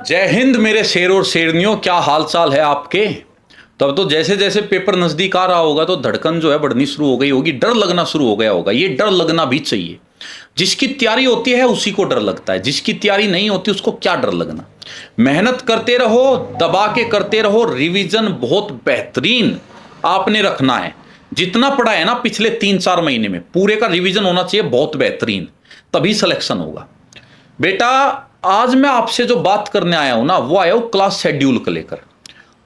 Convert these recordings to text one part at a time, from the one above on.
जय हिंद मेरे शेर और शेरनियों, क्या हाल चाल है आपके। तब तो जैसे जैसे पेपर नजदीक आ रहा होगा तो धड़कन जो है बढ़नी शुरू हो गई होगी, डर लगना शुरू हो गया होगा। ये डर लगना भी चाहिए। जिसकी तैयारी होती है उसी को डर लगता है, जिसकी तैयारी नहीं होती उसको क्या डर लगना। मेहनत करते रहो, दबा के करते रहो। रिवीजन बहुत बेहतरीन आपने रखना है। जितना पढ़ा है ना पिछले 3-4 महीने में, पूरे का रिवीजन होना चाहिए बहुत बेहतरीन, तभी सिलेक्शन होगा। बेटा, आज मैं आपसे जो बात करने आया हूं ना, वो आया हूं क्लास शेड्यूल को लेकर।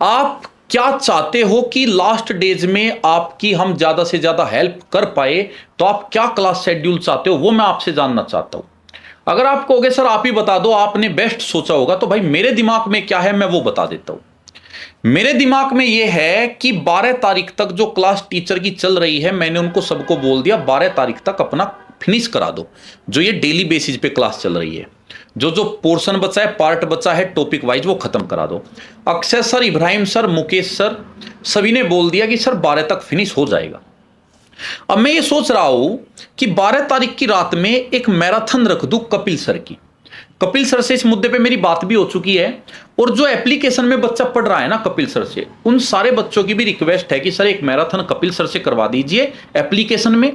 आप क्या चाहते हो कि लास्ट डेज में आपकी हम ज्यादा से ज्यादा हेल्प कर पाए, तो आप क्या क्लास शेड्यूल चाहते हो वो मैं आपसे जानना चाहता हूं। अगर आप कहोगे सर आप ही बता दो, आपने बेस्ट सोचा होगा, तो भाई मेरे दिमाग में क्या है मैं वो बता देता हूं। मेरे दिमाग में ये है कि 12 तारीख तक जो क्लास टीचर की चल रही है, मैंने उनको सबको बोल दिया 12 तारीख तक अपना फिनिश करा दो। जो ये डेली बेसिस पे क्लास चल रही है, जो जो पोर्शन बचा है, पार्ट बचा है टॉपिक वाइज, वो खत्म करा दो। Akshay sir, Ibrahim sir, Mukesh sir, सभी ने बोल दिया कि सर 12 तक फिनिश हो जाएगा। अब मैं ये सोच रहा हूं कि 12 तारीख की रात में एक मैराथन रख दूं कपिल सर की। कपिल सर से इस मुद्दे पे मेरी बात भी हो चुकी है, और जो एप्लीकेशन में बच्चा पढ़ रहा है ना कपिल सर से, उन सारे बच्चों की भी रिक्वेस्ट है कि सर एक मैराथन कपिल सर से करवा दीजिए एप्लीकेशन में।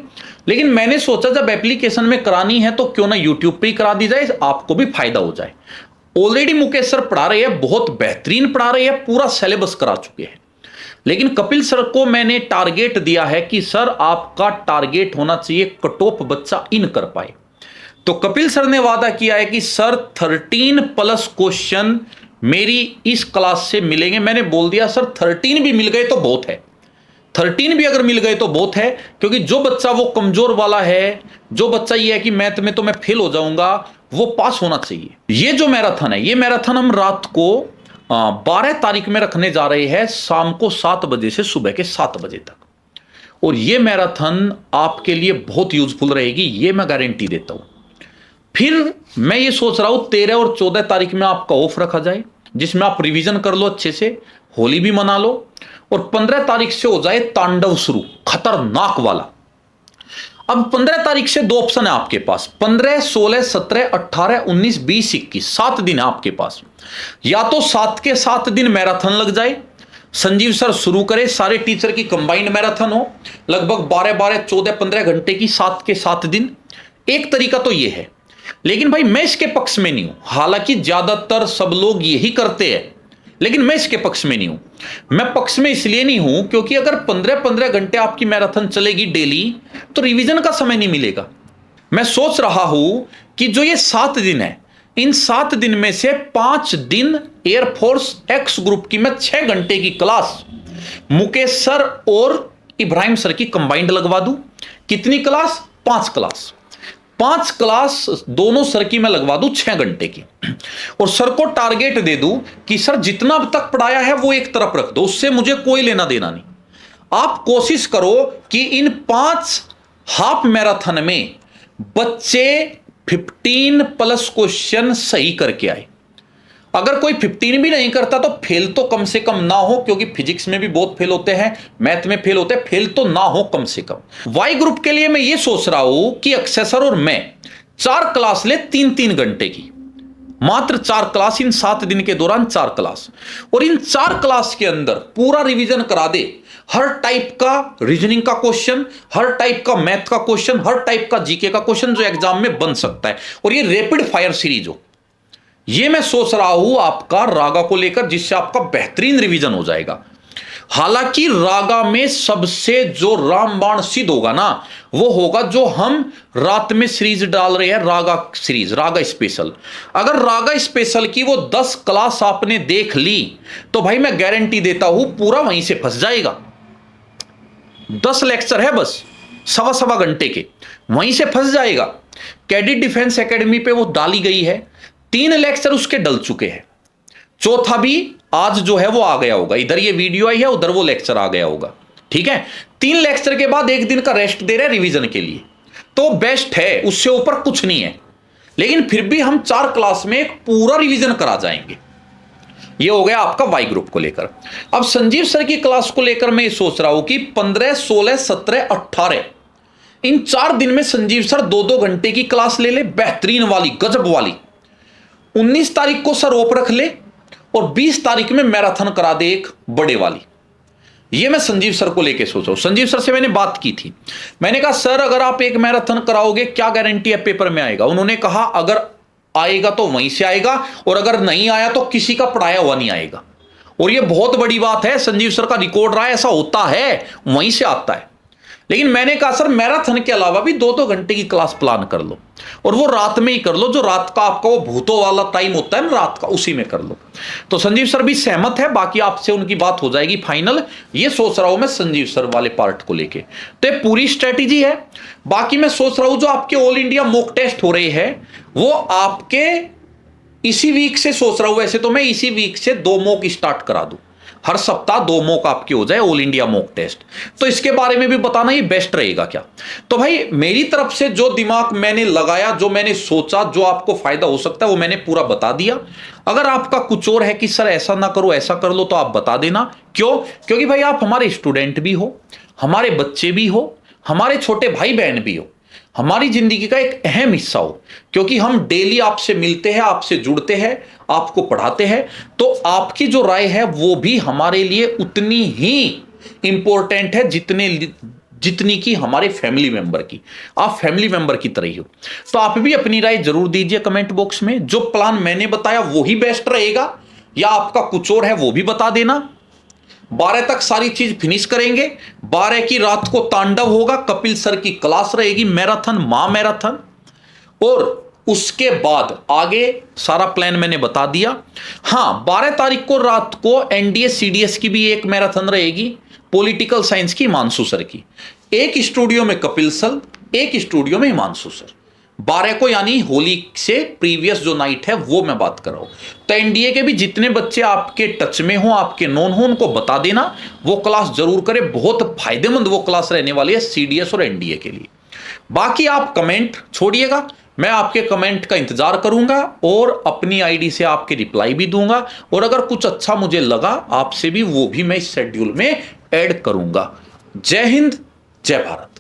लेकिन मैंने सोचा जब एप्लीकेशन में करानी है तो क्यों ना यूट्यूब पे ही करा दी जाए, आपको भी फायदा हो जाए। ऑलरेडी मुकेश सर पढ़ा रहे हैं, बहुत बेहतरीन पढ़ा रहे हैं, पूरा सिलेबस करा चुके हैं। लेकिन कपिल सर को मैंने टारगेट दिया है कि सर आपका टारगेट होना चाहिए कट ऑफ बच्चा इन कर पाए। तो कपिल सर ने वादा किया है कि सर 13+ क्वेश्चन मेरी इस क्लास से मिलेंगे। मैंने बोल दिया सर 13 भी मिल गए तो बहुत है, 13 भी अगर मिल गए तो बहुत है, क्योंकि जो बच्चा वो कमजोर वाला है, जो बच्चा ये है कि मैथ में तो मैं फेल हो जाऊंगा, वो पास होना चाहिए। ये जो मैराथन है, ये मैराथन हम रात को 12 तारीख में रखने जा रहे हैं, शाम को 7 बजे से सुबह के 7 बजे तक। और ये मैराथन आपके लिए बहुत यूजफुल रहेगी, ये मैं गारंटी देता हूं। फिर मैं ये सोच रहा हूं 13 और 14 तारीख में आपका ऑफ रखा जाए, जिसमें आप रिवीजन कर लो अच्छे से, होली भी मना लो, और 15 तारीख से हो जाए तांडव शुरू, खतरनाक वाला। अब 15 तारीख से 2 ऑप्शन है आपके पास, 15, 16, 17, 18, 19, 20, 21, 7 दिन है आपके पास। या तो 7 के 7 दिन मैराथन लग जाए, संजीव सर शुरू करे, सारे टीचर की कंबाइंड मैराथन हो, लगभग 12-12, 14-15 घंटे की 7 के 7 दिन। एक तरीका तो यह है, लेकिन भाई मैं इसके पक्ष में नहीं हूं। हालांकि ज्यादातर सब लोग यही करते हैं, लेकिन मैं इसके पक्ष में नहीं हूं। मैं पक्ष में इसलिए नहीं हूं क्योंकि अगर 15-15 घंटे आपकी मैराथन चलेगी डेली, तो रिवीजन का समय नहीं मिलेगा। मैं सोच रहा हूं कि जो ये 7 दिन है, इन 7 दिन में से 5 दिन एयरफोर्स एक्स ग्रुप की मैं 6 घंटे की क्लास मुकेश सर और इब्राहिम सर की कंबाइंड लगवा दूं। कितनी क्लास? 5 क्लास। 5 क्लास दोनों सर की मैं लगवा दूं 6 घंटे की, और सर को टारगेट दे दूं कि सर जितना अब तक पढ़ाया है वो एक तरफ रख दो, उससे मुझे कोई लेना देना नहीं। आप कोशिश करो कि इन 5 हाफ मैराथन में बच्चे 15+ क्वेश्चन सही करके आए। अगर कोई 15 भी नहीं करता तो फेल तो कम से कम ना हो, क्योंकि फिजिक्स में भी बहुत फेल होते हैं, मैथ में फेल होते हैं, फेल तो ना हो कम से कम। वाई ग्रुप के लिए मैं ये सोच रहा हूं कि अक्षय सर और मैं 4 क्लास ले 3-3 घंटे की, मात्र 4 क्लास, इन 7 दिन के दौरान 4 क्लास, और इन 4 क्लास के अंदर पूरा रिवीजन करा दे। हर टाइप का रीजनिंग का क्वेश्चन, हर टाइप का मैथ का क्वेश्चन, हर टाइप का जीके का क्वेश्चन जो एग्जाम में बन सकता है, और ये रैपिड फायर सीरीज हो। ये मैं सोच रहा हूं आपका रागा को लेकर, जिससे आपका बेहतरीन रिवीजन हो जाएगा। हालांकि रागा में सबसे जो रामबाण सिद्ध होगा ना, वो होगा जो हम रात में सीरीज डाल रहे हैं, रागा सीरीज, रागा स्पेशल। अगर रागा स्पेशल की वो 10 क्लास आपने देख ली, तो भाई मैं गारंटी देता हूं पूरा वहीं से फंस जाएगा। 10 लेक्चर है बस, सवा घंटे के, वहीं से फंस जाएगा। कैडेट डिफेंस एकेडमी पे वो डाली गई है, 3 लेक्चर उसके डल चुके हैं, चौथा भी आज जो है वो आ गया होगा। इधर ये वीडियो आई है, उधर वो लेक्चर आ गया होगा। ठीक है, 3 लेक्चर के बाद 1 दिन का रेस्ट दे रहे हैं रिवीजन के लिए, तो बेस्ट है, उससे ऊपर कुछ नहीं है। लेकिन फिर भी हम 4 क्लास में एक पूरा रिवीजन करा जाएंगे। ये हो गया आपका वाई ग्रुप को लेकर। अब संजीव सर की क्लास को लेकर मैं ये सोच रहा हूं कि 15, 16, 17, 18 इन 4 दिन में संजीव सर 2-2 घंटे की क्लास ले ले, बेहतरीन वाली, गजब वाली। 19 तारीख को सर ओप रख ले और 20 तारीख में मैराथन करा दे एक बड़े वाली। ये मैं संजीव सर को लेके सोच रहा हूं। संजीव सर से मैंने बात की थी, मैंने कहा सर अगर आप एक मैराथन कराओगे क्या गारंटी है पेपर में आएगा? उन्होंने कहा अगर आएगा तो वहीं से आएगा और अगर नहीं आया तो किसी का पढ़ाया हुआ नहीं आएगा। और ये बहुत बड़ी बात है, संजीव सर का रिकॉर्ड रहा है, ऐसा होता है, वहीं से आता है। लेकिन मैंने कहा सर मैराथन के अलावा भी 2-2 घंटे की क्लास प्लान कर लो और वो रात में ही कर लो, जो रात का आपका वो भूतों वाला टाइम होता है ना रात का, उसी में कर लो। तो संजीव सर भी सहमत है, बाकी आपसे उनकी बात हो जाएगी फाइनल। ये सोच रहा हूं मैं संजीव सर वाले पार्ट को लेके, तो ये पूरी स्ट्रेटेजी है। बाकी मैं सोच रहा हूं जो आपके ऑल इंडिया मॉक टेस्ट हो रहे हैं वो आपके इसी वीक से सोच रहा हूं, वैसे तो मैं इसी वीक से 2 मॉक स्टार्ट करा दूं, हर सप्ताह 2 मॉक आपके हो जाए ऑल इंडिया मॉक टेस्ट। तो इसके बारे में भी बताना ये बेस्ट रहेगा क्या? तो भाई मेरी तरफ से जो दिमाग मैंने लगाया, जो मैंने सोचा, जो आपको फायदा हो सकता है वो मैंने पूरा बता दिया। अगर आपका कुछ और है कि सर ऐसा ना करो ऐसा कर लो तो आप बता देना। क्यों? क्योंकि भाई आप हमारे स्टूडेंट भी हो, हमारे बच्चे भी हो, हमारे छोटे भाई बहन भी हो, हमारी जिंदगी का एक अहम हिस्सा हो, क्योंकि हम डेली आपसे मिलते हैं, आपसे जुड़ते हैं, आपको पढ़ाते हैं। तो आपकी जो राय है वो भी हमारे लिए उतनी ही इंपॉर्टेंट है जितनी की हमारे फैमिली मेंबर की। आप फैमिली मेंबर की तरह ही हो। तो आप भी अपनी राय जरूर दीजिए कमेंट बॉक्स में। जो प्लान मैंने बताया वो ही बेस्ट रहेगा या आपका कुछ और है वो भी बता देना। 12 तक सारी चीज फिनिश करेंगे। 12 की रात को तांडव होगा, कपिल सर की क्लास रहेगी, मैराथन महामैराथन, और उसके बाद आगे सारा प्लान मैंने बता दिया। हां 12 तारीख को रात को एनडीए सीडीएस की भी एक मैराथन रहेगी, पॉलिटिकल साइंस की हिमांशु सर की। एक स्टूडियो में कपिल सर, एक स्टूडियो में हिमांशु सर। 12 को यानी होली से प्रीवियस जो नाइट है वो मैं बात कर रहा हूं। तो एनडीए के भी जितने बच्चे आपके टच में हो, आपके नॉन हो, उनको बता देना वो क्लास जरूर करें। बहुत फायदेमंद वो क्लास रहने वाली है सीडीएस और एनडीए के लिए। बाकी आप कमेंट छोड़िएगा, मैं आपके कमेंट का इंतजार करूंगा और अपनी आईडी से आपके रिप्लाई भी दूंगा। और अगर कुछ अच्छा मुझे लगा आपसे भी, वो भी मैं इस शेड्यूल में ऐड करूंगा। जय हिंद, जय भारत।